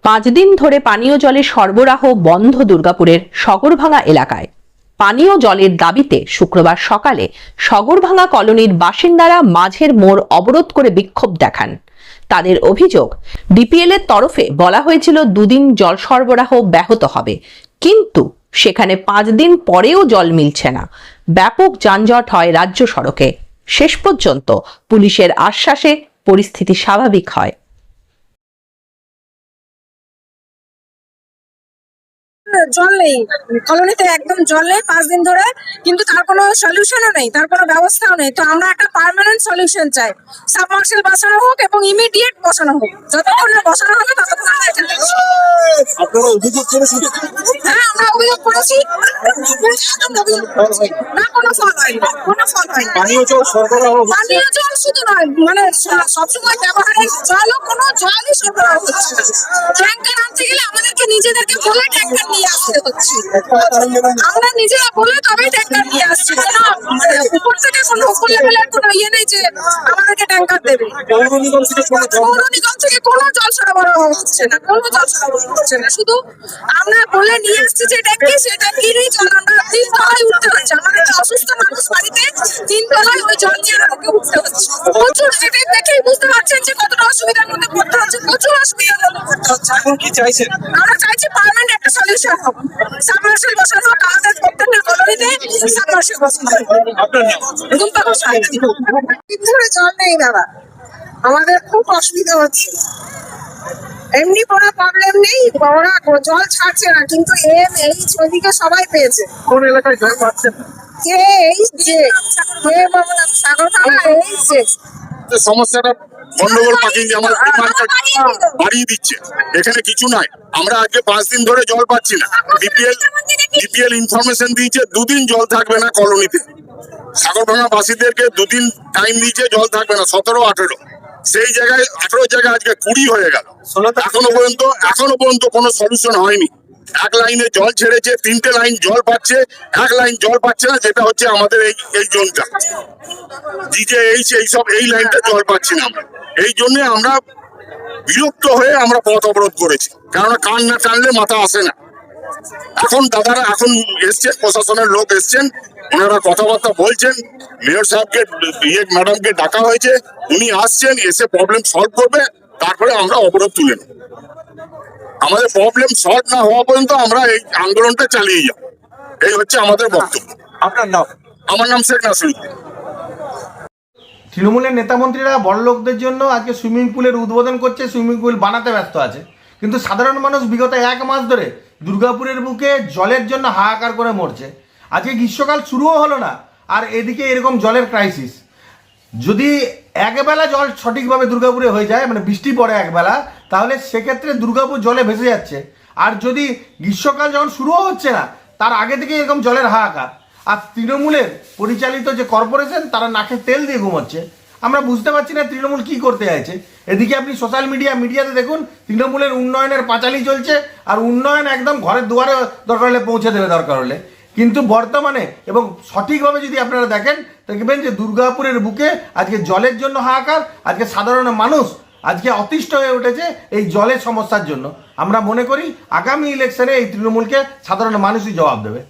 5 দিন ধরে পানীয় জলের সরবরাহ বন্ধ দুর্গাপুরের সগরভাঙা এলাকায়। পানীয় জলের দাবিতে শুক্রবার সকালে সগরভাঙা কলোনির বাসিন্দারা মাঝের মোড় অবরোধ করে বিক্ষোভ দেখান। তাদের অভিযোগ, ডিপিএল এর তরফে বলা হয়েছিল 2 দিন জল সরবরাহ ব্যাহত হবে, কিন্তু সেখানে 5 দিন পরেও জল মিলছে না। ব্যাপক যানজট হয় রাজ্য সড়কে। শেষ পর্যন্ত পুলিশের আশ্বাসে পরিস্থিতি স্বাভাবিক হয়। জল নেই কলোনিতে, একদম জল নেই 5 দিন ধরে, কিন্তু তার কোনো সলিউশনও নেই, তার কোনো ব্যবস্থাও নেই। তো আমরা একটা পার্মানেন্ট সলিউশন চাই, সাবমার্সিবল বসানো হোক এবং ইমিডিয়েট বসানো হোক। যতক্ষণ না বসানো হবে ততক্ষণ আমরা এখানে থাকবো। আপনারা অভিযোগ করেছেন? হ্যাঁ, আমরা অভিযোগ করেছি, না কোনো ফল হয়নি, কোনো ফল হয়নি। পানীয় জল সরবরাহ পানীয় জল শুধু নয়, মানে সবসময় ব্যবহারের জলও কোনো জলই সরবরাহ হচ্ছে না। ট্যাঙ্কার আনতে গেলে আমাদেরকে নিজেদেরকে বলে ট্যাঙ্কার নিয়ে আসতে হচ্ছে, আমরা নিজেরা বলে তবেই ট্যাঙ্কার নিয়ে আসছি। মানে উপর থেকে কোনো উপর লেভেলের কোনো ইয়ে নেই যে আমাদেরকে ট্যাঙ্কার দেবে। পৌর নিগম থেকে কোনো জল সরবরাহ হচ্ছে না, কোনো জল সরবরাহ হচ্ছে না। শুধু আমরা বলে নিয়ে আসছি যে ট্যাঙ্কি, সেই ট্যাঙ্কিরই জল আমরা 3 তলায় উঠতে হচ্ছে। আমাদেরকে অসুস্থ মানুষ বাড়িতে 3 তলায় ওই জল নিয়ে আমাদেরকে উঠতে হচ্ছে। প্রচুর, এটা দেখেই বুঝতে পারছেন যে কতটা অসুবিধার মধ্যে পড়তে হচ্ছে, প্রচুর অসুবিধার মধ্যে পড়তে হচ্ছে। এখন কি চাইছেন? আমরা চাইছি পার্মানেন্ট একটা সলিউশন হোক, সাবমার্সিবল বসানো হোক, আমাদের প্রত্যেকটা কলোনিতে সাবমার্সিবল বসানো হোক। আপনার নাম? দুম্পা ঘোষাল। ধরে জল নেই দাদা, আমাদের খুব অসুবিধা হচ্ছে। এমনি কোনো প্রবলেম নেই, ওরা জল ছাড়ছে না, কিন্তু এমএইচ ওইদিকে সবাই পেয়েছে। কোন এলাকায় জল পাচ্ছেন না? সাগরভাঙা সমস্যাটা গন্ডগোল পাকিয়ে আমার ডিমান্ডটা বাড়িয়ে দিচ্ছে। এখানে কিছু নাই, আমরা আজকে 5 দিন ধরে জল পাচ্ছি না। ডিপিএল ইনফরমেশন দিয়েছে 2 দিন জল থাকবে না কলোনিতে। সাগরভাঙা বাসীদেরকে 2 দিন টাইম দিয়েছে, জল থাকবে না। 17-18 সেই জায়গায় 18 জায়গায় আজকে 20 হয়ে গেল। এখনো পর্যন্ত কোনো সলিউশন হয়নি। 1 লাইনে জল ছেড়েছে, 3টে লাইন জল পাচ্ছে, 1 লাইন জল পাচ্ছে না, যেটা হচ্ছে আমাদের এই জোনটা এই লাইনটা জল পাচ্ছি না আমরা। এই জন্য আমরা বিরক্ত হয়ে আমরা পথ অবরোধ করেছি, কারণ কান না টানলে মাথা আসে না। এখন দাদারা এখন এসছেন, প্রশাসনের লোক এসছেন, ওনারা কথাবার্তা বলছেন। মেয়র সাহেবকে ম্যাডামকে ডাকা হয়েছে, উনি আসছেন, এসে প্রবলেম সলভ করবে, তারপরে আমরা অবরোধ তুলে নেব। আমাদের প্রবলেম সলভ না হওয়া পর্যন্ত আমরা এই আন্দোলনটা চালিয়ে যাব, এই হচ্ছে আমাদের বক্তব্য। আপনার নাম? আমার নাম শেখ নাসিরউদ্দিন। তৃণমূলের নেতামন্ত্রীরা বড়লোকদের জন্য আজকে সুইমিং পুলের উদ্বোধন করছে, সুইমিং পুল বানাতে ব্যস্ত আছে, কিন্তু সাধারণ মানুষ বিগত 1 মাস ধরে দুর্গাপুরের বুকে জলের জন্য হাহাকার করে মরছে। আজকে গ্রীষ্মকাল শুরুও হলো না, আর এদিকে এরকম জলের ক্রাইসিস। যদি একবেলা জল সঠিকভাবে দুর্গাপুরে হয়ে যায়, মানে বৃষ্টি পড়ে একবেলা, তাহলে সেক্ষেত্রে দুর্গাপুর জলে ভেসে যাচ্ছে। আর যদি গ্রীষ্মকাল যখন শুরুও হচ্ছে না, তার আগে থেকে এরকম জলের হাহাকার। আর তৃণমূলের পরিচালিত যে কর্পোরেশন, তারা নাকে তেল দিয়ে ঘুমোচ্ছে। আমরা বুঝতে পারছি না তৃণমূল কি করতে চাইছে। এদিকে আপনি সোশ্যাল মিডিয়াতে দেখুন, তৃণমূলের উন্নয়নের পাঁচালি চলছে, আর উন্নয়ন একদম ঘরের দুয়ারে দরকার হলে পৌঁছে দেবে দরকার হলে। কিন্তু বর্তমানে এবং সঠিকভাবে যদি আপনারা দেখেন, দেখবেন যে দুর্গাপুরের বুকে আজকে জলের জন্য হাহাকার। আজকে সাধারণ মানুষ আজকে অতিষ্ঠ হয়ে উঠেছে এই জলের সমস্যার জন্য। আমরা মনে করি আগামী ইলেকশনে এই তৃণমূলকে সাধারণ মানুষই জবাব দেবে।